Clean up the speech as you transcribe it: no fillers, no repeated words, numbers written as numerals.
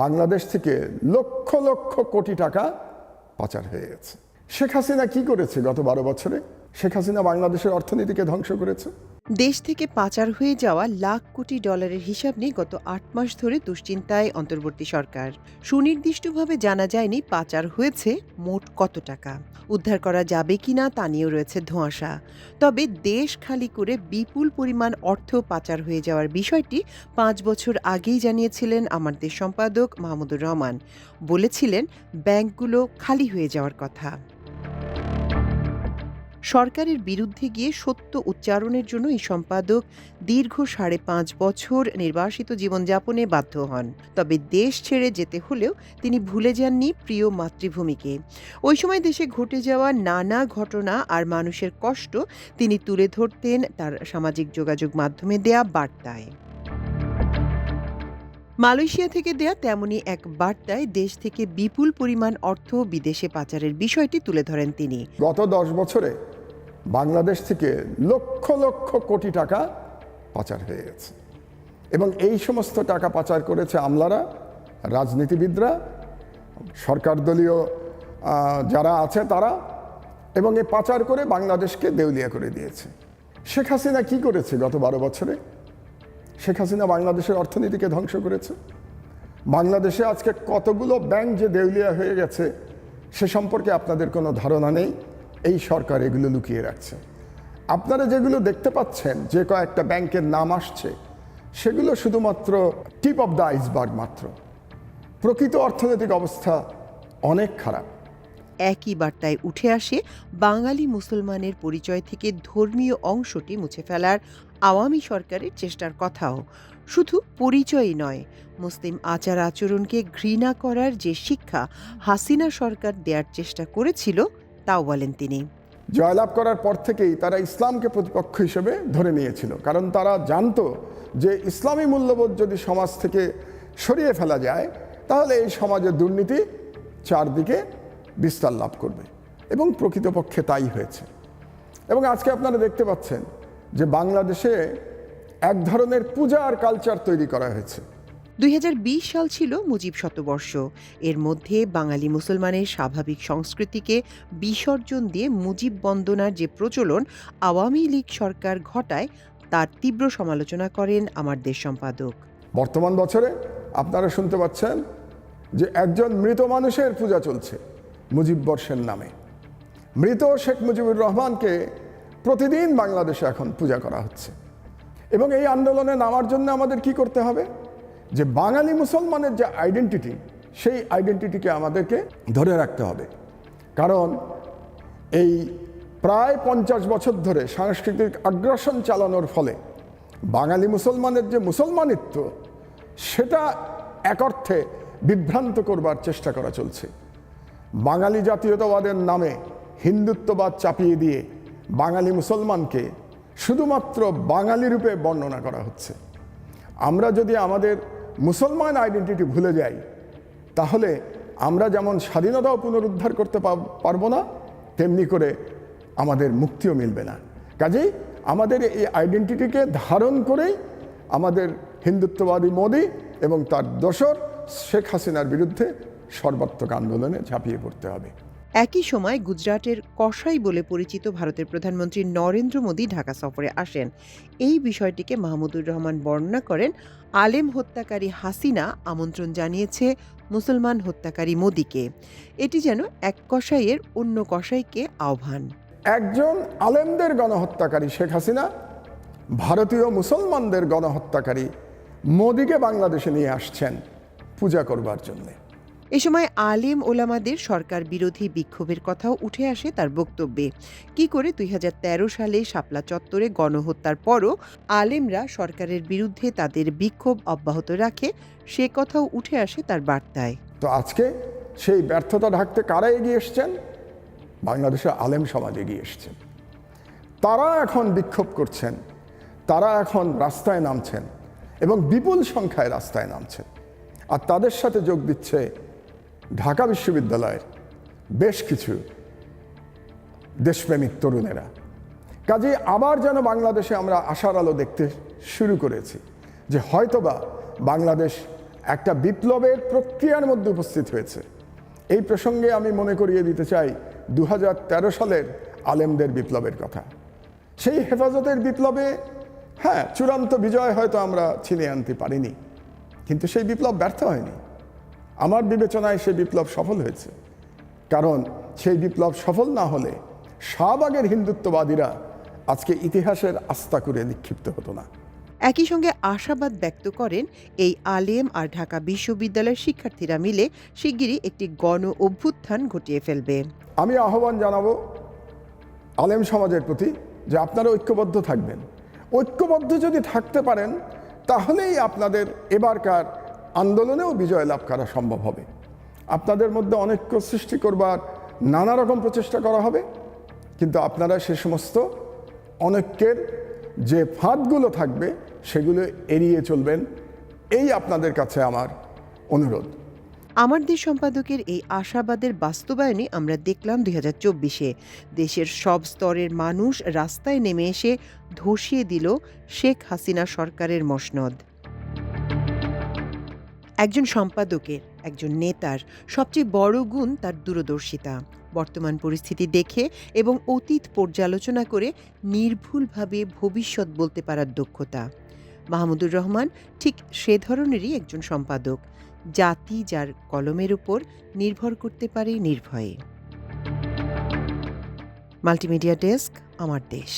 বাংলাদেশ থেকে লক্ষ লক্ষ কোটি টাকা পাচার হয়ে গেছে। শেখ হাসিনা কি করেছে গত 12 বছরে? শেখ হাসিনা বাংলাদেশের অর্থনীতিকে ধ্বংস করেছে। দেশ থেকে পাচার হয়ে যাওয়া লাখ কোটি ডলারের হিসাব নিয়ে গত ৮ মাস ধরে দুশ্চিন্তায় অন্তর্বর্তী সরকার। সুনির্দিষ্টভাবে জানা যায়নি পাচার হয়েছে মোট কত টাকা, উদ্ধার করা যাবে কিনা তা নিয়েও রয়েছে ধোঁয়াশা। তবে দেশ খালি করে বিপুল পরিমাণ অর্থ পাচার হয়ে যাওয়ার বিষয়টি ৫ বছর আগেই জানিয়েছিলেন আমার দেশ সম্পাদক মাহমুদুর রহমান। বলেছিলেন ব্যাংকগুলো খালি হয়ে যাওয়ার কথা। সরকারের বিরুদ্ধে গিয়ে সত্য উচ্চারণের জন্য এই সম্পাদক দীর্ঘ ৫.৫ বছর নির্বাসিত জীবনযাপনে বাধ্য হন। তবে দেশ ছেড়ে যেতে হলেও তিনি ভুলে যাননি প্রিয় মাতৃভূমিকে। ওই সময় দেশে ঘটে যাওয়া নানা ঘটনা আর মানুষের কষ্ট তিনি তুলে ধরতেন তার সামাজিক যোগাযোগ মাধ্যমে দেয়া বার্তায়। মালয়েশিয়া থেকে দেয়া তেমনই এক বার্তায় দেশ থেকে বিপুল পরিমাণ অর্থ বিদেশে পাচারের বিষয়টি তুলে ধরেন তিনি। গত 10 বছরে বাংলাদেশ থেকে লক্ষ লক্ষ কোটি টাকা পাচার হয়ে গেছে এবং এই সমস্ত টাকা পাচার করেছে আমলারা, রাজনীতিবিদরা, সরকার দলীয় যারা আছে তারা, এবং এই পাচার করে বাংলাদেশকে দেউলিয়া করে দিয়েছে। শেখ হাসিনা কি করেছে গত 12 বছরে? শেখ হাসিনা বাংলাদেশের অর্থনীতিকে ধ্বংস করেছে। বাংলাদেশে আজকে কতগুলো ব্যাংক যে দেউলিয়া হয়ে গেছে সে সম্পর্কে আপনাদের কোনো ধারণা নেই। এই সরকার এগুলো লুকিয়ে রাখছে। আপনারা যেগুলো দেখতে পাচ্ছেন, যে কয়েকটা ব্যাংকের নাম আসছে, সেগুলো শুধুমাত্র টিপ অফ দ্য আইসবার্গ মাত্র। প্রকৃত অর্থনৈতিক অবস্থা অনেক খারাপ। একই বার্তায় উঠে আসে বাঙালি মুসলমানের পরিচয় থেকে ধর্মীয় অংশটি মুছে ফেলার আওয়ামী সরকারের চেষ্টার কথাও। শুধু পরিচয়ই নয়, মুসলিম আচার আচরণকে ঘৃণা করার যে শিক্ষা হাসিনা সরকার দেওয়ার চেষ্টা করেছিল তাও বলেন তিনি। জয়লাভ করার পর থেকেই তারা ইসলামকে প্রতিপক্ষ হিসেবে ধরে নিয়েছিল, কারণ তারা জানতো যে ইসলামী মূল্যবোধ যদি সমাজ থেকে সরিয়ে ফেলা যায় তাহলে এই সমাজের দুর্নীতি চারদিকে বিস্তার লাভ করবে, এবং প্রকৃতপক্ষে তাই হয়েছে। এবং আজকে আপনারা দেখতে পাচ্ছেন যে বাংলাদেশে এক ধরনের পূজার কালচার তৈরি করা হয়েছে। ২০২০ সাল ছিল মুজিব শতবর্ষ। এর মধ্যে বাঙালি মুসলমানের স্বাভাবিক সংস্কৃতিকে বিসর্জন দিয়ে মুজিব বন্দনার যে প্রচলন আওয়ামী লীগ সরকার ঘটায় তার তীব্র সমালোচনা করেন আমার দেশ সম্পাদক। বর্তমান বছরে আপনারা শুনতে পাচ্ছেন যে একজন মৃত মানুষের পূজা চলছে মুজিব বর্ষের নামে। মৃত শেখ মুজিবুর রহমানকে প্রতিদিন বাংলাদেশে এখন পূজা করা হচ্ছে। এবং এই আন্দোলনে নামার জন্য আমাদের কি করতে হবে? যে বাঙালি মুসলমানের যে আইডেন্টিটি, সেই আইডেন্টিটিকে আমাদেরকে ধরে রাখতে হবে। কারণ এই প্রায় 50 বছর ধরে সাংস্কৃতিক আগ্রাসন চালানোর ফলে বাঙালি মুসলমানের যে মুসলমানিত্ব, সেটা এক অর্থে বিভ্রান্ত করবার চেষ্টা করা চলছে। বাঙালি জাতীয়তাবাদের নামে হিন্দুত্ববাদ চাপিয়ে দিয়ে বাঙালি মুসলমানকে শুধুমাত্র বাঙালি রূপে বর্ণনা করা হচ্ছে। আমরা যদি আমাদের মুসলমান আইডেন্টিটি ভুলে যাই তাহলে আমরা যেমন স্বাধীনতাও পুনরুদ্ধার করতে পারবো না, তেমনি করে আমাদের মুক্তিও মিলবে না। কাজেই আমাদের এই আইডেন্টিটিকে ধারণ করেই আমাদের হিন্দুত্ববাদী মোদি এবং তার দোসর শেখ হাসিনার বিরুদ্ধে সর্বাত্মক আন্দোলনে ঝাঁপিয়ে পড়তে হবে। একই সময় গুজরাটের কসাই বলে পরিচিত ভারতের প্রধানমন্ত্রী নরেন্দ্র মোদী ঢাকা সফরে আসেন। এই বিষয়টিকে মাহমুদুর রহমান বর্ণনা করেন, আলেম হত্যাকারী হাসিনা আমন্ত্রণ জানিয়েছে মুসলমান হত্যাকারী মোদীকে। এটি যেন এক কসাইয়ের অন্য কসাইকে আহ্বান। একজন আলেমদের গণহত্যাকারী শেখ হাসিনা ভারতীয় মুসলমানদের গণহত্যাকারী মোদীকে বাংলাদেশে নিয়ে আসছেন পূজা করবার জন্যে। এ সময় আলেম ওলামাদের সরকার বিরোধী বিক্ষোভের কথাও উঠে আসে তার বক্তব্যে। কি করে ২০১৩ সালে শাপলা চত্বরে গণহত্যার পরও আলেমরা সরকারের বিরুদ্ধে তাদের বিক্ষোভ অব্যাহত রাখে সে কথাও উঠে আসে তার বার্তায়। তো আজকে সেই ব্যর্থতা ঢাকতে কারা এগিয়ে এসছেন? বাংলাদেশের আলেম সমাজ এগিয়ে এসছেন। তারা এখন বিক্ষোভ করছেন, তারা এখন রাস্তায় নামছেন এবং বিপুল সংখ্যায় রাস্তায় নামছেন। আর তাদের সাথে যোগ দিচ্ছে ঢাকা বিশ্ববিদ্যালয়ের বেশ কিছু দেশপ্রেমিক তরুণেরা। কাজেই আবার যেন বাংলাদেশে আমরা আশার আলো দেখতে শুরু করেছি যে হয়তোবা বাংলাদেশ একটা বিপ্লবের প্রক্রিয়ার মধ্যে উপস্থিত হয়েছে। এই প্রসঙ্গে আমি মনে করিয়ে দিতে চাই 2013 সালের আলেমদের বিপ্লবের কথা। সেই হেফাজতের বিপ্লবে হ্যাঁ, চূড়ান্ত বিজয় হয়তো আমরা ছিনিয়ে আনতে পারিনি, কিন্তু সেই বিপ্লব ব্যর্থ হয়নি। আমার বিবেচনায় সেই বিপ্লব সফল হয়েছে, কারণ সেই বিপ্লব সফল না হলে শাহবাগের হিন্দুত্ববাদীরা আজকে ইতিহাসের আস্তাকুরে নিক্ষিপ্ত হতো না। একই সঙ্গে আশাবাদ ব্যক্ত করেন এই আলেম আর ঢাকা বিশ্ববিদ্যালয়ের শিক্ষার্থীরা মিলে শিগগিরই একটি গণ অভ্যুত্থান ঘটিয়ে ফেলবে। আমি আহ্বান জানাবো আলেম সমাজের প্রতি যে আপনারা ঐক্যবদ্ধ থাকবেন। ঐক্যবদ্ধ যদি থাকতে পারেন তাহলেই আপনাদের এবারকার আন্দোলনেও বিজয় লাভ করা সম্ভব হবে। আপনাদের মধ্যে অনৈক্য সৃষ্টি করবার নানা রকম প্রচেষ্টা করা হবে, কিন্তু আপনারা সে সমস্ত অনৈক্যের যে ফাঁদগুলো থাকবে সেগুলো এড়িয়ে চলবেন, এই আপনাদের কাছে আমার অনুরোধ। আমার দেশ সম্পাদকের এই আশাবাদের বাস্তবায়নে আমরা দেখলাম 2024-এ দেশের সব স্তরের মানুষ রাস্তায় নেমে এসে ধসিয়ে দিল শেখ হাসিনা সরকারের মসনদ। একজন সম্পাদকের, একজন নেতার সবচেয়ে বড় গুণ তার দূরদর্শিতা, বর্তমান পরিস্থিতি দেখে এবং অতীত পর্যালোচনা করে নির্ভুলভাবে ভবিষ্যৎ বলতে পারার দক্ষতা। মাহমুদুর রহমান ঠিক সে ধরনেরই একজন সম্পাদক, জাতি যার কলমের উপর নির্ভর করতে পারে নির্ভয়ে। মাল্টিমিডিয়া ডেস্ক, আমার দেশ।